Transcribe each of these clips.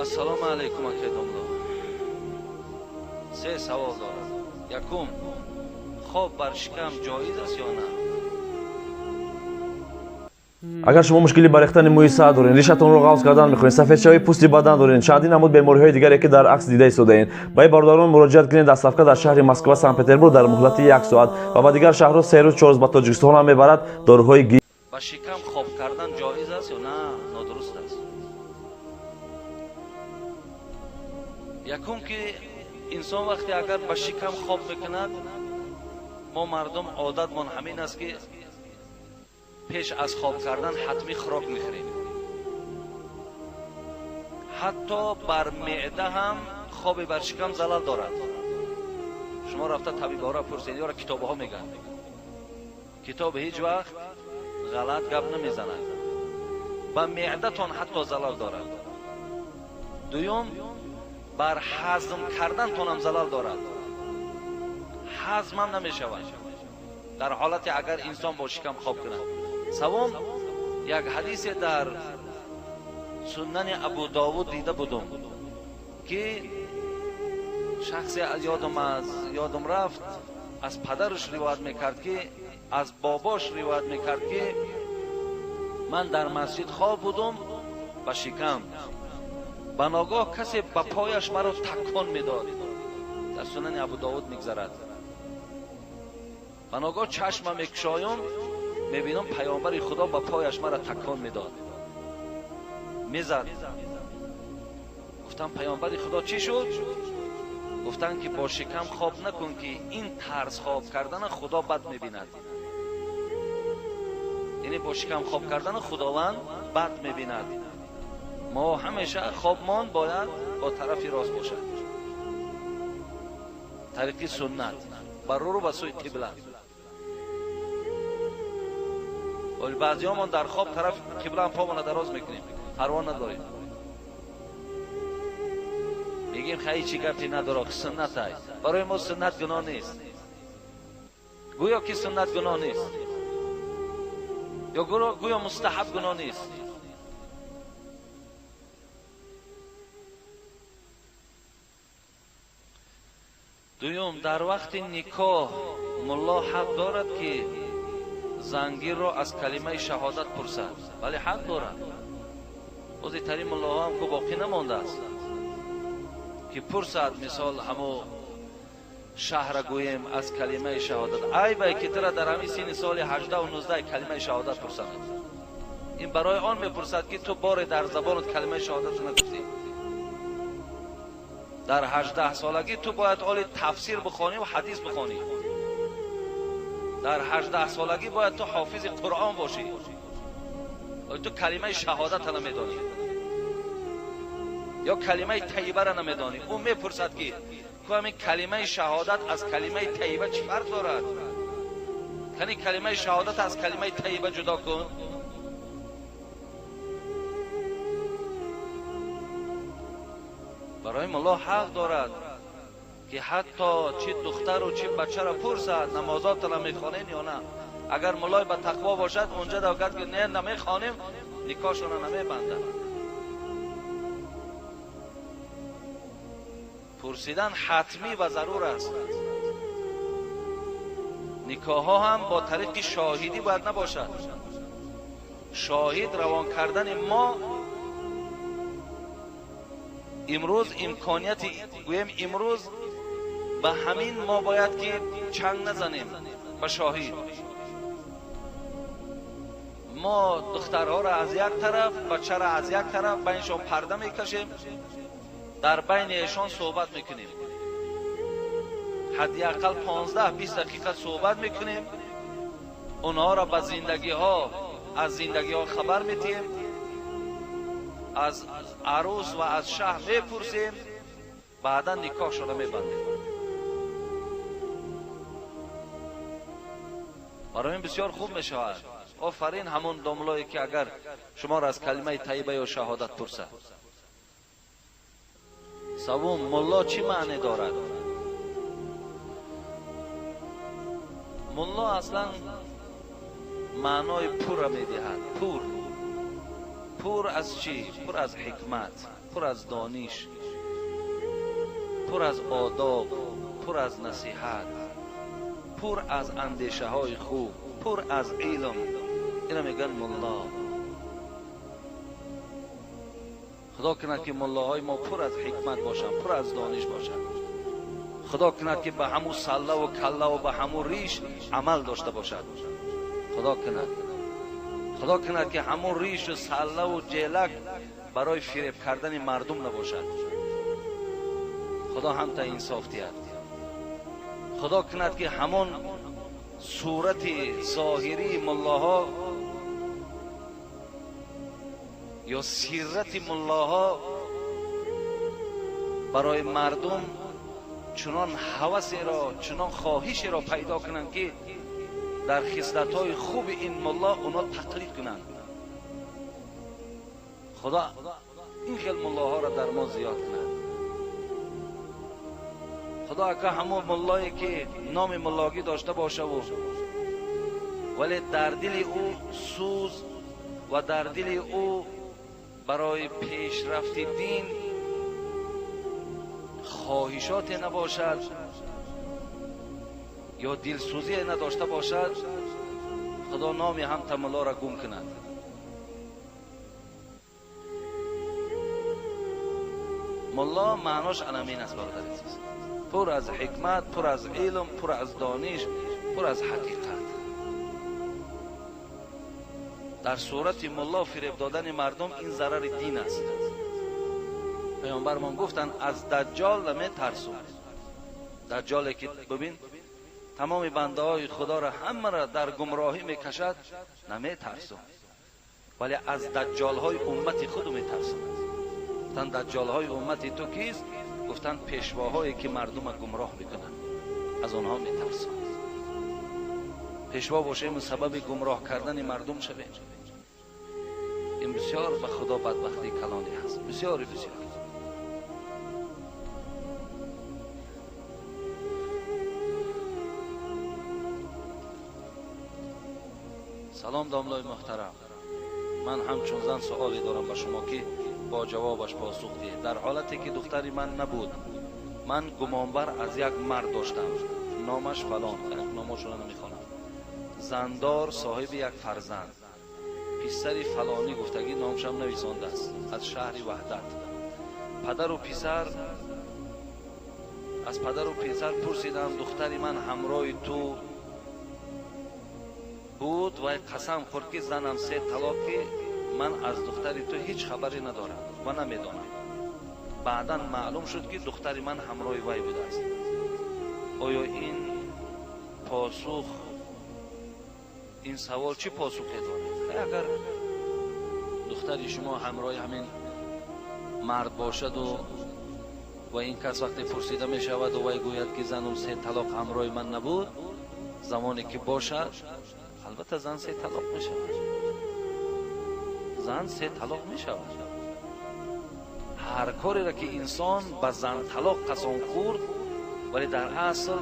ассалому алайкум акедомло. се савол дорад. якум, хоб бар шикам ҷоиз аст ё на? агар шумо мушкили ба рехтани мӯи сар доред, ришатонро ғафз кардан мехоҳед, сафедчаҳои пӯсти бадан доред, чандин намуд бемориҳои дигаре ки дар акс дида истодаед, ба ин бародарон муроҷиат кунед. дастсафка дар шаҳри Москва, Санкт-Петербург дар муҳлати 1 соат ва ба дигар шаҳрҳо 3 рӯз 4 рӯз ба Тоҷикистон ҳам мебарад. доруҳои ба шикам хоб кардан ҷоиз аст ё на нодуруст аст? якум ки инсон вақте агар ба шикам хоб мекунад, мо мардум одатмон ҳамин аст ки пеш аз хоб кардан ҳатмӣ хӯрок мехӯрем. ҳатто бар меъда ҳам хоби бар шикам залал дорад. шумо рафта табибора пурсед, ёра китобҳо мегӯянд, китоб ҳеҷ вақт ғалат гап намезанад, ба меъдатон ҳатто залал дорад. дуюм, бар ҳазм кардантонам залал дорад, ҳазмам намешавад дар ҳолате агар инсон бо шикам хоб кунад. савум, як ҳадисе дар суннани абу довуд дида будум ки шахсе ёдам рафт аз падараш ривоят мекард ки аз бобош ривоят мекард ки ман дар масҷид хоб будум ба шикам, ба ногоҳ касе ба пояш маро такон медод. дар сунани абу довуд мегзарад. ба ногоҳ чашма мекушоям, мебинам паёмбари худо ба пояш мара такон медод, мезад. гуфтам паёмбари худо чӣ шуд? гуфтанд ки бо шикам хоб накун ки ин тарз хоб кардана худо бад мебинад. яъне бо шикам хоб кардана худованд бад мебинад. мо ҳамеша хобмон бояд бо тарафи рост бошад, тариқи суннат, баррӯ ба сӯи қибла. баъзиёмон дар хоб тарафи қибла помона дароз мекунем, парво надорем, мегӯем хай чӣ гапе надорад, суннатай. барои мо суннат гуноҳ нест. гӯё ки суннат гуноҳ нест, ё гӯё мустаҳаб гуноҳ нест. дуюм, дар вақти никоҳ мулло ҳақ дорад ки зангирро аз калимаи шаҳодат пурсад. бале, ҳақ дорад. бози тари муллоҳо ҳам ку боқӣ намондааст ки пурсад, мисол ҳамо шаҳра гӯем аз калимаи шаҳодат. ай бай ки тира дар ҳамин синни соли 18-19 калимаи шаҳодат пурсад. ин барои он мепурсад ки ту боре дар забонат калимаи шаҳодатро нагуфтӣ. дар 18 солагӣ ту бояд оли тафсир бихонӣ ва ҳадис бихонӣ. дар 18 солагӣ бояд ту ҳофизи қуръон бошӣ. ту калимаи шаҳодатро намедонӣ ё калимаи таyyibаро намедонӣ. ӯ мепурсад ки ку ҳамин калимаи шаҳодат аз калимаи тayyiba чӣ фарқ дорад? кани калимаи шаҳодат аз калимаи tayyiba ҷудо кун. барои мулло ҳақ дорад ки ҳатто чӣ духтару чӣ бачаро пурсад намозотро мехонем ё на. агар муллои ба тақво бошад, онҷа дагад ки не намехонем, никоҳшона намебандад. пурсидан ҳатмӣ ва зарур аст. никоҳҳо ҳам бо тариқи шоҳидӣ бояд набошад. шоҳид равон кардани мо имрӯз имконияти гӯем имрӯз ба ҳамин мо бояд ки чанг назанем ба шоҳид. мо духтарҳоро аз як тараф, бачаро аз як тараф байнашон парда мекашем, дар байни эшон суҳбат мекунем. ҳадди ақал 15-20 дақиқа суҳбат мекунем. онҳоро ба зиндагиҳо, аз зиндагиҳо хабар медиҳем, аз арӯс ва аз шаҳр мепурсем, баъдан никоҳшона мебандем. барои ин бисёр хуб мешавад. офарин ҳамон домлое ки агар шуморо аз калимаи tayyiba ё шаҳодат пурсад. савум, мулло чӣ маъне дорад? мулло аслан маънои пурра медиҳад. پر از چی؟ پر از حکمت، پر از دانش، پر از آداب، پر از نصیحت، پر از اندیشه های خوب، پر از علم. اینا میگن ملا. خدا کند که ملاهای ما پر از حکمت باشند، پر از دانش باشند. خدا کند که به همون سله و کله و به همون ریش عمل داشته باشد. خدا کند. خدا کند که همون ریش و سله و جیلک برای فریب کردن مردم نباشد. خدا هم تا انصاف دهد. خدا کند که همون صورت ظاهری ملاها یا سیرت ملاها برای مردم چنان هوس را، چنان خواهش را پیدا کنند که در خصلت‌های خوب این ملا اونا تقلید کنند. خدا این خیل ملاها را در ما زیاد کنند. خدا که همون ملایی که نام ملاگی داشته باشه ولی در دل او سوز و در دل او برای پیشرفت دین خواهشات نباشد یا دلسوزی نداشته باشد، خدا نام هم ملا را گم کند. ملا معناش علمین است برادر عزیز. پر از حکمت، پر از علم، پر از دانش، پر از حقیقت. در صورت ملا فریب دادن مردم این ضرر دین است. پیامبرمان گفتن از دجال نمی ترسون. دجالی که ببین تمام بنده های خدا را همه را در گمراهی میکشد، نمی ترسون، ولی از دجال های امت خود می ترسون. گفتن دجال های امت تو کیست؟ گفتن پیشواهایی که مردم را گمراه میکنند، از آنها می ترسون. پیشوا باشیم سبب گمراه کردن مردم شویم. این بسیار به خدا بدبختی کلانی هست، بسیار بسیار. سلام داملای محترم، من همچون زن سوالی دارم به شما که با جوابش پاسخ دهید. در حالتی که دختری من نبود، من گمانبر از یک مرد داشتم، نامش فلان، نامش را نمیخوانم، زندار، صاحب یک فرزند، پسری فلانی گفتگی نامش هم نویسانده است، از شهر وحدت. پدر و پسر، از پدر و پسر پرسیدم دختری من همراه تو بود و قسم خورد که زنم 3 طلاق که من از دختری تو هیچ خبری ندارم و نمیدانم. بعدا معلوم شد که دختری من همراه وی بوده است. آیا این پاسخ، این سوال چی پاسخی دارد؟ اگر دختری شما همراه همین مرد باشد و این کس وقتی پرسیده می شود و وی گوید که زنم 3 طلاق همراه من نبود، زمانی که باشد البته زن 3 طلاق می شود، زن 3 طلاق می شود. هر کاری را که انسان به زن طلاق قسم خورد ولی در اصل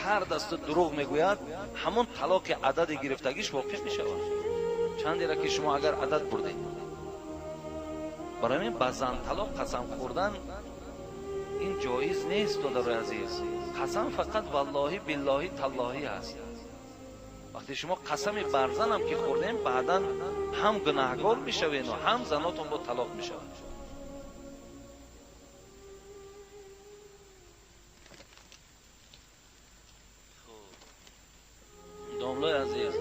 کرد است و دروغ میگوید، همون طلاق عدد گرفتگیش واقع می شود. چندی را که شما اگر عدد بردید، برای این به زن طلاق قسم خوردن این جایز نیست دادر عزیز. قسم فقط والله بالله تالله است. وقتی شما قسم بر زن هم که خوردیم، بعدا هم گناهکار میشوین و هم زناتون با طلاق میشوند. داملای عزیز،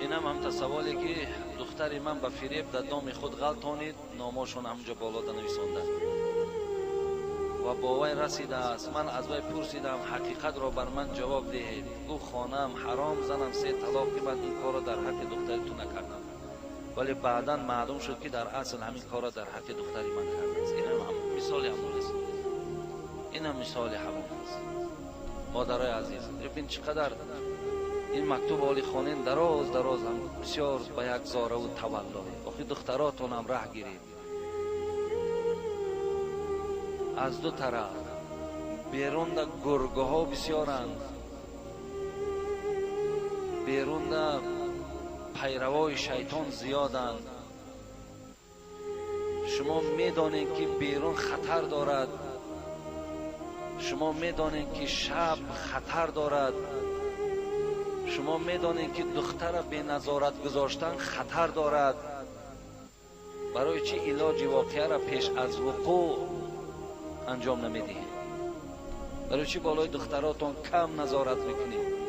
اینم هم سوالی که دختری من به فریب در نام خود غلطانید، ناماشون همونجا بالا نویسانده و با وی رسیده است. من از وی پرسیدم حقیقت را بر من جواب دهید. گو خانم حرام، زنم 3 طلاق که من این کار را در حق دختری تو نکردم، ولی بعدا معلوم شد که در اصل همین کار را در حق دختری من کرده است. این هم مثال همون است. این هم مثال همون است. مادرای عزیز، ببین چقدر این مکتوب آلی خانین دراز هم بسیار به یک زاره و تولای. آخی دختراتون هم ره گیرید، از دو طرف بیرون دا گرگه ها بسیارند، بیرون دا پیروای شیطان زیادند. شما میدانید که بیرون خطر دارد، شما میدانید که شب خطر دارد، شما میدانید که دختر به نظارت گذاشتن خطر دارد. برای چی علاج واقعه را پیش از وقوع انجام نمیدید؟ برای چی بالای دختراتون کم نظارت میکنید؟